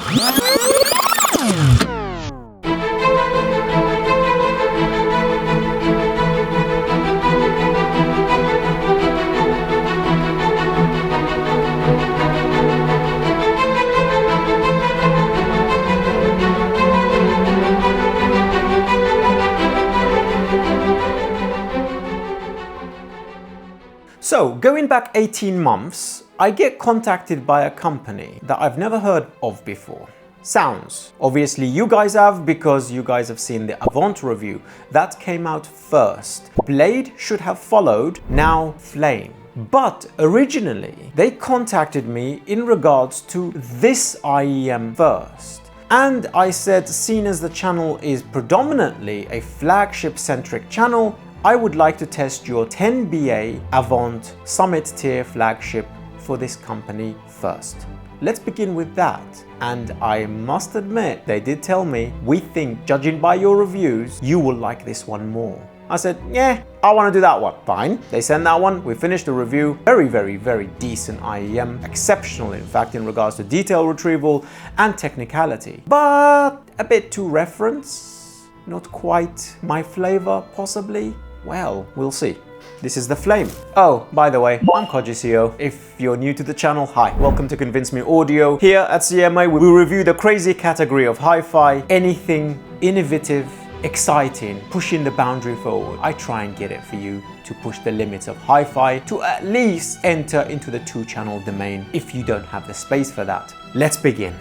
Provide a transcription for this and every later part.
So, going back 18 months, I get contacted by a company that I've never heard of before. Sounds. Obviously you guys have, because you guys have seen the Avant review. That came out first. Blade should have followed, now Flame. But originally, they contacted me in regards to this IEM first. And I said, seeing as the channel is predominantly a flagship-centric channel, I would like to test your 10BA Avant Summit tier flagship for this company first. Let's begin with that. And I must admit, they did tell me, we think, judging by your reviews, you will like this one more. I said, yeah, I want to do that one. Fine. They sent that one. We finished the review. Very decent IEM. Exceptional, in fact, in regards to detail retrieval and technicality. But a bit too reference. Not quite my flavor, possibly. Well, we'll see. This is the Flame. Oh, by the way, I'm COGICO. If you're new to the channel, hi. Welcome to ConvinceMeAudio. Here at CMA, we review the crazy category of hi-fi, anything innovative, exciting, pushing the boundary forward. I try and get it for you to push the limits of hi-fi, to at least enter into the 2-channel domain if you don't have the space for that. Let's begin.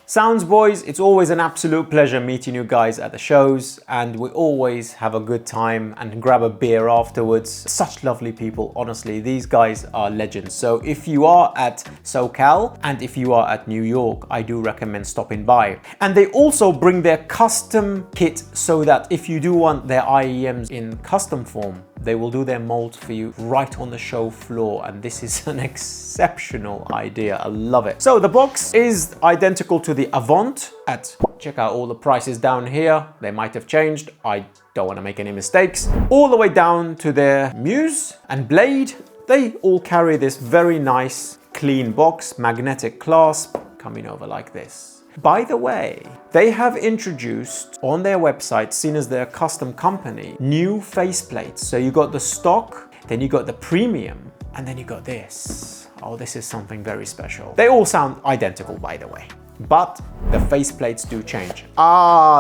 Sounds boys, it's always an absolute pleasure meeting you guys at the shows, and we always have a good time and grab a beer afterwards. Such lovely people, honestly. These guys are legends. So if you are at SoCal and if you are at New York, I do recommend stopping by. And they also bring their custom kit so that if you do want their IEMs in custom form, they will do their molds for you right on the show floor, and this is an exceptional idea. I love it. So the box is identical to the Avant. Check out all the prices down here. They might have changed. I don't want to make any mistakes. All the way down to their Muse and Blade. They all carry this very nice, clean box, magnetic clasp, coming over like this. By the way, they have introduced on their website, seen as their custom company, new faceplates. So you got the stock, then you got the premium, and then you got this. Oh, this is something very special. They all sound identical, by the way, but the faceplates do change.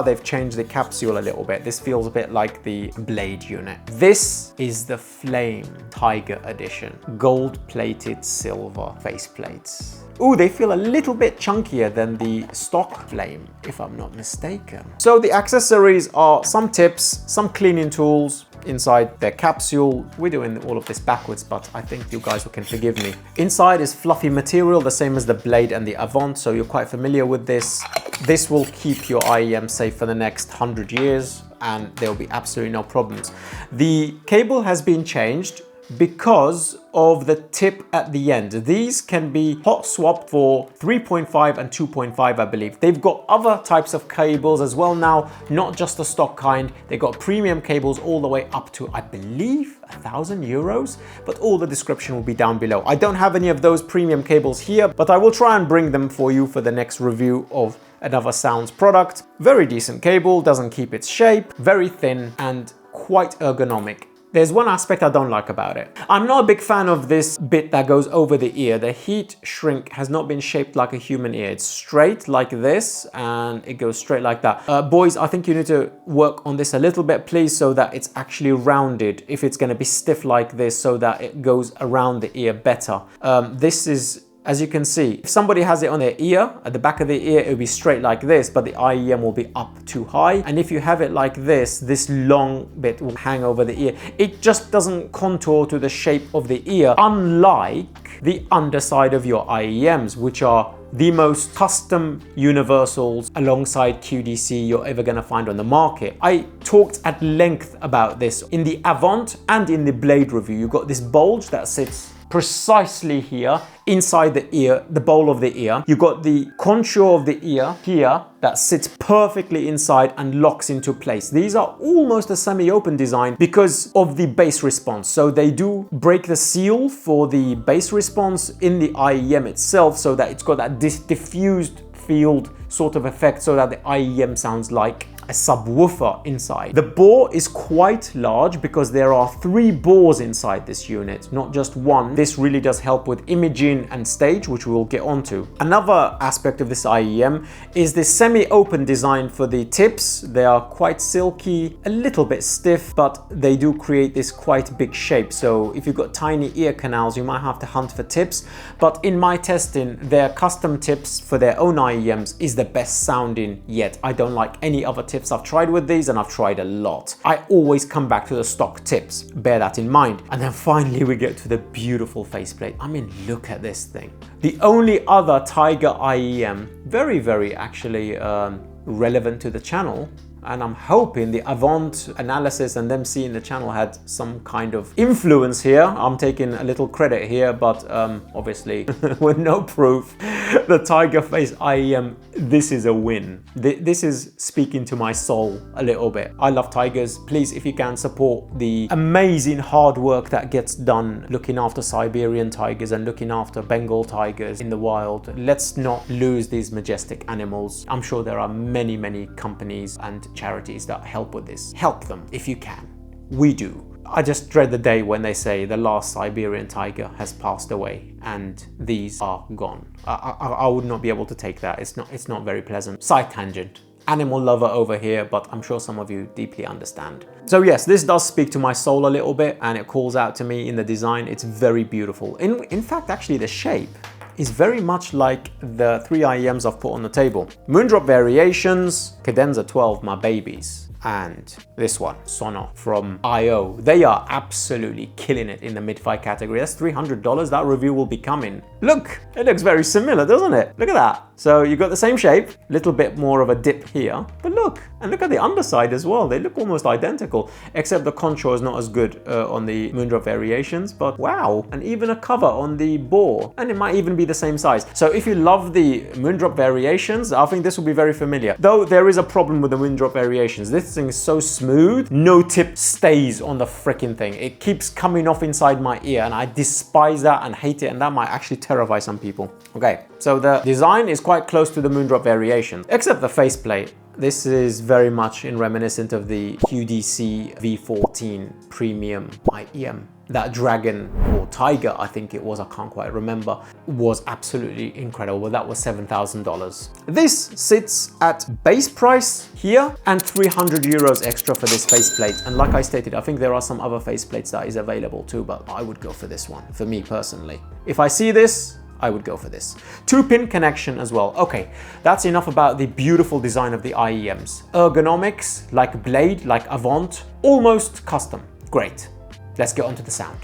They've changed the capsule a little bit. This feels a bit like the Blade unit. This is the Flame Tiger Edition, gold-plated silver faceplates. Ooh, they feel a little bit chunkier than the stock Flame, if I'm not mistaken. So the accessories are some tips, some cleaning tools inside their capsule. We're doing all of this backwards, but I think you guys can forgive me. Inside is fluffy material, the same as the Blade and the Avant, so you're quite familiar with this. This will keep your IEM safe for the next 100 years, and there will be absolutely no problems. The cable has been changed because of the tip at the end. These can be hot swapped for 3.5 and 2.5, I believe. They've got other types of cables as well now, not just the stock kind. They've got premium cables all the way up to, I believe, €1,000, but all the description will be down below. I don't have any of those premium cables here, but I will try and bring them for you for the next review of another Sounds product. Very decent cable, doesn't keep its shape, very thin and quite ergonomic. There's one aspect I don't like about it. I'm not a big fan of this bit that goes over the ear. The heat shrink has not been shaped like a human ear. It's straight like this and it goes straight like that. Boys, I think you need to work on this a little bit, please, so that it's actually rounded. If it's gonna be stiff like this, so that it goes around the ear better. This is, as you can see, if somebody has it on their ear, at the back of the ear, it'll be straight like this, but the IEM will be up too high. And if you have it like this long bit will hang over the ear. It just doesn't contour to the shape of the ear, unlike the underside of your IEMs, which are the most custom universals alongside QDC you're ever gonna find on the market. I talked at length about this in the Avant and in the Blade review. You've got this bulge that sits precisely here, inside the ear, the bowl of the ear. You've got the contour of the ear here that sits perfectly inside and locks into place. These are almost a semi-open design because of the bass response. So they do break the seal for the bass response in the IEM itself, so that it's got that diffused field sort of effect, so that the IEM sounds like a subwoofer inside. The bore is quite large because there are 3 bores inside this unit, not just one. This really does help with imaging and stage, which we will get onto. Another aspect of this IEM is the semi-open design for the tips. They are quite silky, a little bit stiff, but they do create this quite big shape. So if you've got tiny ear canals, you might have to hunt for tips. But in my testing, their custom tips for their own IEMs is the best sounding yet. I don't like any other tips I've tried with these, and I've tried a lot. I always come back to the stock tips, bear that in mind. And then finally we get to the beautiful faceplate. I mean, look at this thing. The only other Tiger IEM, very actually relevant to the channel, and I'm hoping the Avant analysis and them seeing the channel had some kind of influence here. I'm taking a little credit here, but obviously with no proof. The Tiger Face IEM, this is a win. This is speaking to my soul a little bit. I love tigers. Please, if you can, support the amazing hard work that gets done looking after Siberian tigers and looking after Bengal tigers in the wild. Let's not lose these majestic animals. I'm sure there are many companies and charities that help with this. Help them if you can. We do. I just dread the day when they say the last Siberian tiger has passed away and these are gone. I would not be able to take that. It's not very pleasant. Side tangent. Animal lover over here, but I'm sure some of you deeply understand. So yes, this does speak to my soul a little bit, and it calls out to me in the design. It's very beautiful. In fact, actually the shape is very much like the 3 IEMs I've put on the table. Moondrop Variations, Cadenza 12, my babies, and this one, Songo from IO. They are absolutely killing it in the mid-fi category. That's $300. That review will be coming. Look, it looks very similar, doesn't it? Look at that. So you've got the same shape, a little bit more of a dip here, but look, and look at the underside as well. They look almost identical, except the contour is not as good on the Moondrop Variations, but wow, and even a cover on the bore, and it might even be the same size. So if you love the Moondrop Variations, I think this will be very familiar. Though there is a problem with the Moondrop Variations. This thing is so smooth, no tip stays on the freaking thing. It keeps coming off inside my ear, and I despise that and hate it, and that might actually terrify some people. Okay, so the design is quite close to the Moondrop Variations, except the faceplate. This is very much in reminiscent of the QDC V14 Premium IEM. That dragon or tiger, I think it was, I can't quite remember, was absolutely incredible. That was $7,000. This sits at base price here and 300 euros extra for this faceplate. And like I stated, I think there are some other faceplates that is available too, but I would go for this one, for me personally. If I see this, I would go for this. 2-pin connection as well. Okay, that's enough about the beautiful design of the IEMs. Ergonomics, like Blade, like Avant, almost custom. Great. Let's get on to the sound.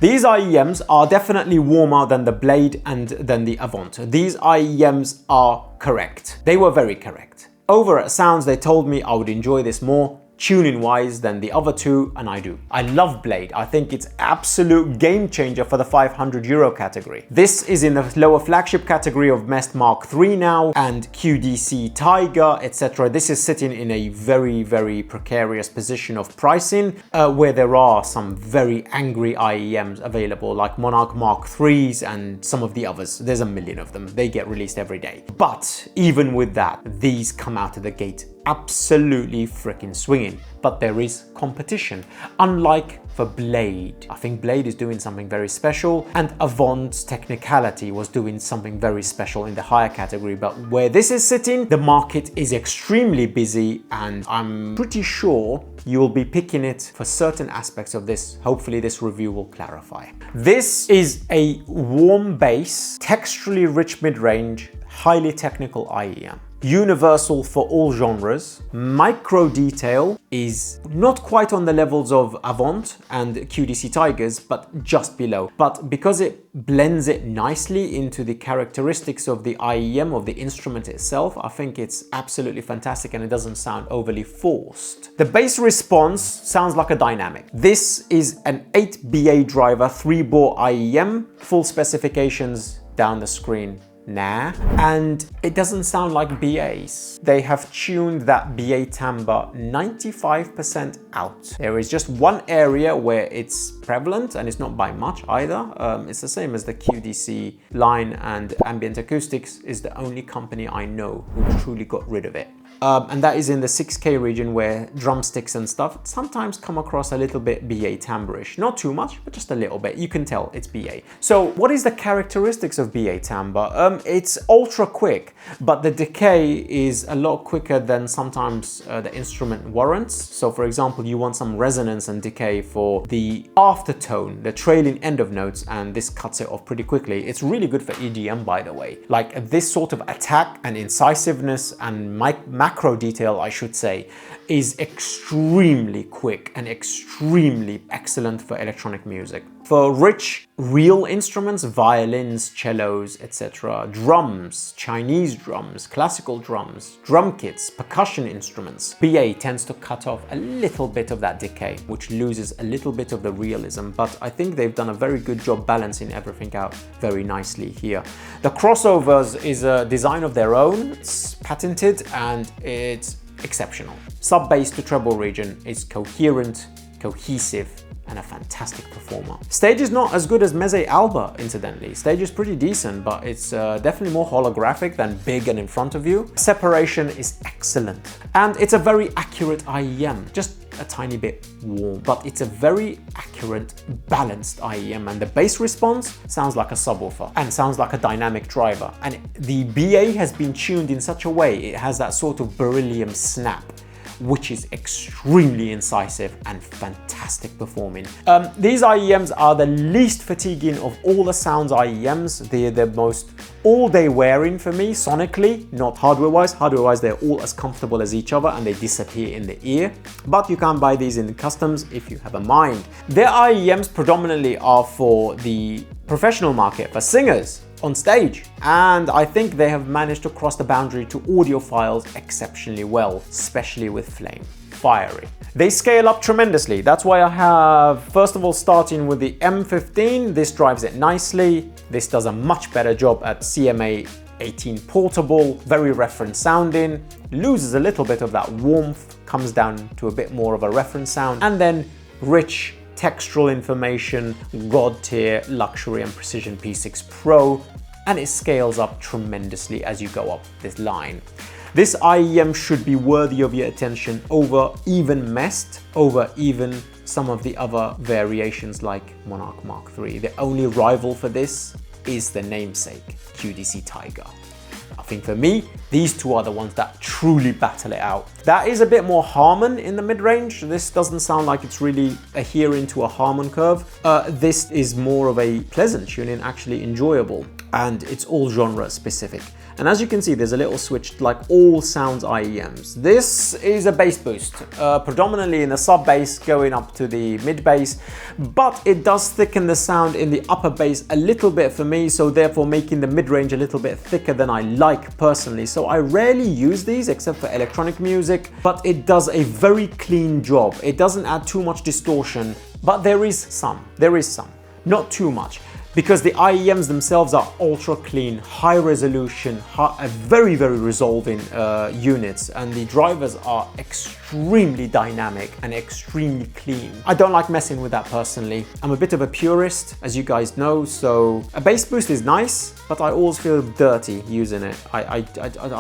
These IEMs are definitely warmer than the Blade and than the Avant. These IEMs are correct. They were very correct. Over at Sounds, they told me I would enjoy this more tuning wise than the other two, and I do. I love Blade. I think it's absolute game changer for the 500 euro category. This is in the lower flagship category of Mest Mark III now, and QDC Tiger, etc. This is sitting in a very precarious position of pricing, where there are some very angry IEMs available, like Monarch Mark IIIs and some of the others. There's a million of them. They get released every day. But even with that, these come out of the gate absolutely freaking swinging. But there is competition, unlike for Blade. I think Blade is doing something very special, and Avant's technicality was doing something very special in the higher category. But where this is sitting, the market is extremely busy, and I'm pretty sure you will be picking it for certain aspects of this. Hopefully this review will clarify. This is a warm bass, texturally rich mid-range, highly technical IEM. universal for all genres. Micro detail is not quite on the levels of Avant and QDC Tigers, but just below. But because it blends it nicely into the characteristics of the IEM, of the instrument itself, I think it's absolutely fantastic and it doesn't sound overly forced. The bass response sounds like a dynamic. This is an 8BA driver, 3-bore IEM, full specifications down the screen. And it doesn't sound like BAs. They have tuned that BA timbre 95% out. There is just one area where it's prevalent, and it's not by much either. It's the same as the QDC line, and Ambient Acoustics is the only company I know who truly got rid of it. And that is in the 6K region, where drumsticks and stuff sometimes come across a little bit BA timbre-ish. Not too much, but just a little bit. You can tell it's BA. So what is the characteristics of BA timbre? It's ultra quick, but the decay is a lot quicker than sometimes the instrument warrants. So for example, you want some resonance and decay for the aftertone, the trailing end of notes, and this cuts it off pretty quickly. It's really good for EDM, by the way. Like this sort of attack and incisiveness and macro detail, I should say, is extremely quick and extremely excellent for electronic music. For rich, real instruments, violins, cellos, etc., drums, Chinese drums, classical drums, drum kits, percussion instruments, BA tends to cut off a little bit of that decay, which loses a little bit of the realism, but I think they've done a very good job balancing everything out very nicely here. The crossovers is a design of their own, it's patented, and it's exceptional. Sub-bass to treble region is coherent, cohesive, and a fantastic performer. Stage is not as good as Meze Alba, incidentally. Stage is pretty decent, but it's definitely more holographic than big and in front of you. Separation is excellent. And it's a very accurate IEM, just a tiny bit warm, but it's a very accurate, balanced IEM, and the bass response sounds like a subwoofer and sounds like a dynamic driver. And the BA has been tuned in such a way, it has that sort of beryllium snap, which is extremely incisive and fantastic performing. These IEMs are the least fatiguing of all the Sounds IEMs. They're the most all-day wearing for me, sonically, not hardware-wise. Hardware-wise, they're all as comfortable as each other and they disappear in the ear. But you can buy these in the customs if you have a mind. Their IEMs predominantly are for the professional market, for singers on stage, and I think they have managed to cross the boundary to audiophiles exceptionally well, especially with Flame. Fiery. They scale up tremendously. That's why I have, first of all, starting with the M15. This drives it nicely. This does a much better job at CMA 18 portable, very reference sounding, loses a little bit of that warmth, comes down to a bit more of a reference sound, and then rich textural information, God tier, luxury and precision P6 Pro, and it scales up tremendously as you go up this line. This IEM should be worthy of your attention over even Mest, over even some of the other variations like Monarch Mark III. The only rival for this is the namesake, QDC Tiger. I think for me, these two are the ones that truly battle it out. That is a bit more Harman in the mid-range. This doesn't sound like it's really adhering to a Harman curve. This is more of a pleasant tuning, actually enjoyable, and it's all genre specific. And as you can see, there's a little switch like all Sounds IEMs. This is a bass boost, predominantly in the sub bass going up to the mid bass, but it does thicken the sound in the upper bass a little bit for me, so therefore making the mid-range a little bit thicker than I like personally. So I rarely use these except for electronic music, but it does a very clean job. It doesn't add too much distortion, but there is some, not too much. Because the IEMs themselves are ultra clean, high resolution, very resolving units, and the drivers are extremely dynamic and extremely clean. I don't like messing with that personally. I'm a bit of a purist, as you guys know, so a bass boost is nice, but I always feel dirty using it. I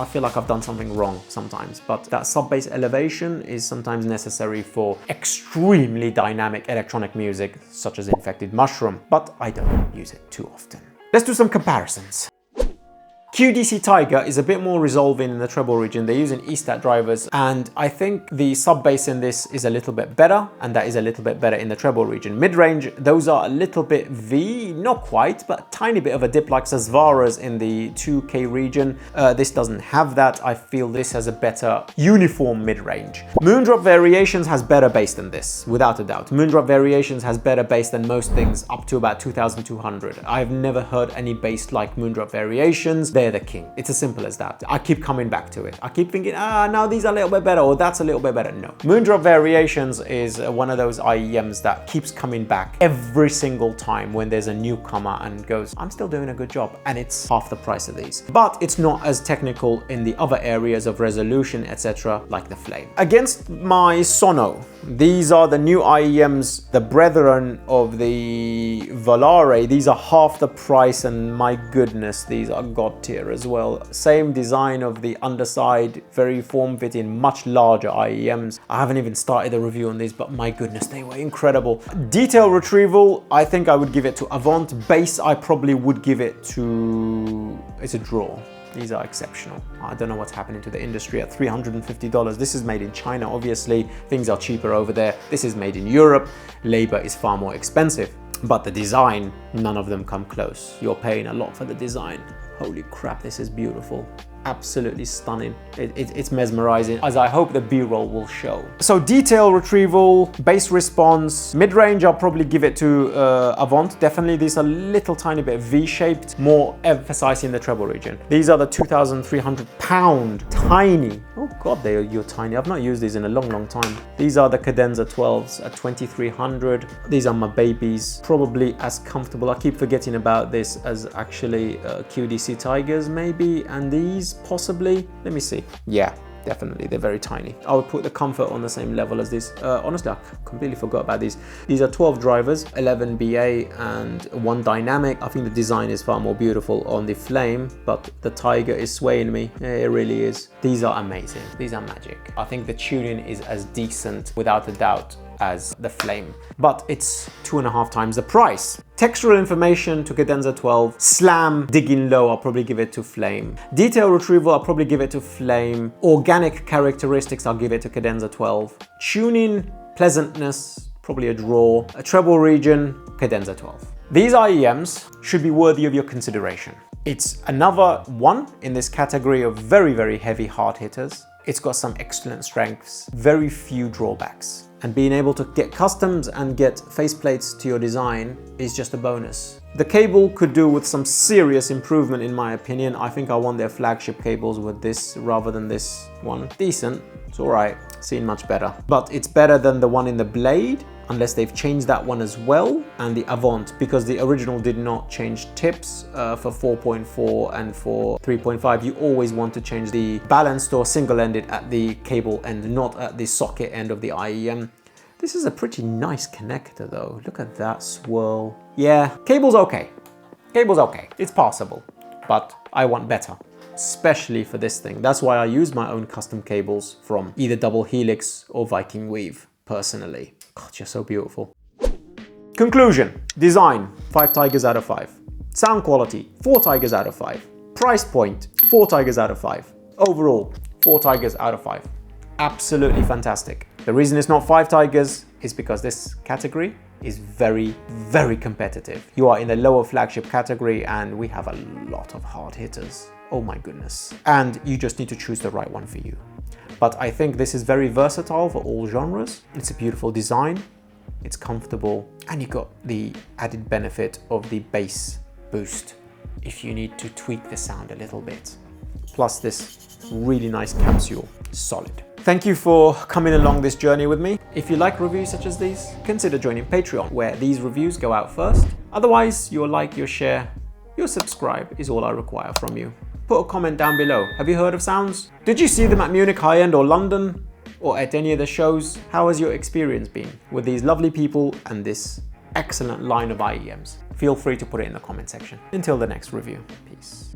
feel like I've done something wrong sometimes, but that sub-bass elevation is sometimes necessary for extremely dynamic electronic music, such as Infected Mushroom, but I don't use it too often. Let's do some comparisons. QDC Tiger is a bit more resolving in the treble region. They're using EST-AT drivers, and I think the sub bass in this is a little bit better, and that is a little bit better in the treble region. Mid-range, those are a little bit V, not quite, but a tiny bit of a dip like Sasvara's in the 2K region. This doesn't have that. I feel this has a better uniform mid-range. Moondrop Variations has better bass than this, without a doubt. Moondrop Variations has better bass than most things up to about 2200. I've never heard any bass like Moondrop Variations. They're the king. It's as simple as that. I keep coming back to it. I keep thinking, no, these are a little bit better, or that's a little bit better. No. Moondrop Variations is one of those IEMs that keeps coming back every single time when there's a newcomer and goes, I'm still doing a good job, and it's half the price of these. But it's not as technical in the other areas of resolution, etc., like the Flame. Against my Songo, these are the new IEMs, the brethren of the Volare. These are half the price, and my goodness, these are god tier as well. Same design of the underside, very form-fitting, much larger IEMs. I haven't even started the review on these, but my goodness, they were incredible. Detail retrieval, I think I would give it to Avant. Bass, I probably would give it to... it's a draw. These are exceptional. I don't know what's happening to the industry at $350. This is made in China, obviously. Things are cheaper over there. This is made in Europe. Labor is far more expensive. But the design, none of them come close. You're paying a lot for the design. Holy crap, this is beautiful. Absolutely stunning. It's mesmerizing, as I hope the B-roll will show. So detail retrieval, bass response, mid-range, I'll probably give it to Avant. Definitely, these are a little tiny bit V-shaped, more emphasizing the treble region. These are the 2,300 pound, tiny. Oh God, you're tiny. I've not used these in a long time. These are the Cadenza 12s at 2,300. These are my babies, probably as comfortable. I keep forgetting about this as actually QDC Tigers maybe, and these possibly. Let me see. Yeah, definitely, they're very tiny. I would put the comfort on the same level as this. Honestly, I completely forgot about these. These are 12 drivers, 11 BA and 1 dynamic. I think the design is far more beautiful on the Flame, but the Tiger is swaying me. Yeah, it really is. These are amazing. These are magic. I think the tuning is as decent, without a doubt, as the Flame, but it's 2.5 times the price. Textural information to Cadenza 12. Slam, digging low, I'll probably give it to Flame. Detail retrieval, I'll probably give it to Flame. Organic characteristics, I'll give it to Cadenza 12. Tuning, pleasantness, probably a draw. A treble region, Cadenza 12. These IEMs should be worthy of your consideration. It's another one in this category of very, very heavy hard hitters. It's got some excellent strengths, very few drawbacks. And being able to get customs and get faceplates to your design is just a bonus. The cable could do with some serious improvement in my opinion. I think I want their flagship cables with this rather than this one. Decent, it's all right, seen much better. But it's better than the one in the Blade, unless they've changed that one as well, and the Avant, because the original did not change tips for 4.4 and for 3.5. You always want to change the balanced or single-ended at the cable end, not at the socket end of the IEM. This is a pretty nice connector though. Look at that swirl. Yeah, cable's okay. Cable's okay. It's passable, but I want better, especially for this thing. That's why I use my own custom cables from either Double Helix or Viking Weave, personally. God, you're so beautiful. Conclusion. Design, 5 Tigers out of 5. Sound quality, 4 Tigers out of 5. Price point, 4 Tigers out of 5. Overall, 4 Tigers out of 5. Absolutely fantastic. The reason it's not 5 Tigers is because this category is very, very competitive. You are in the lower flagship category and we have a lot of hard hitters. Oh my goodness. And you just need to choose the right one for you. But I think this is very versatile for all genres. It's a beautiful design, it's comfortable, and you got the added benefit of the bass boost if you need to tweak the sound a little bit. Plus this really nice capsule, solid. Thank you for coming along this journey with me. If you like reviews such as these, consider joining Patreon, where these reviews go out first. Otherwise, your like, your share, your subscribe is all I require from you. Put a comment down below. Have you heard of Sounds? Did you see them at Munich High End or London? Or at any of the shows? How has your experience been with these lovely people and this excellent line of IEMs? Feel free to put it in the comment section. Until the next review, peace.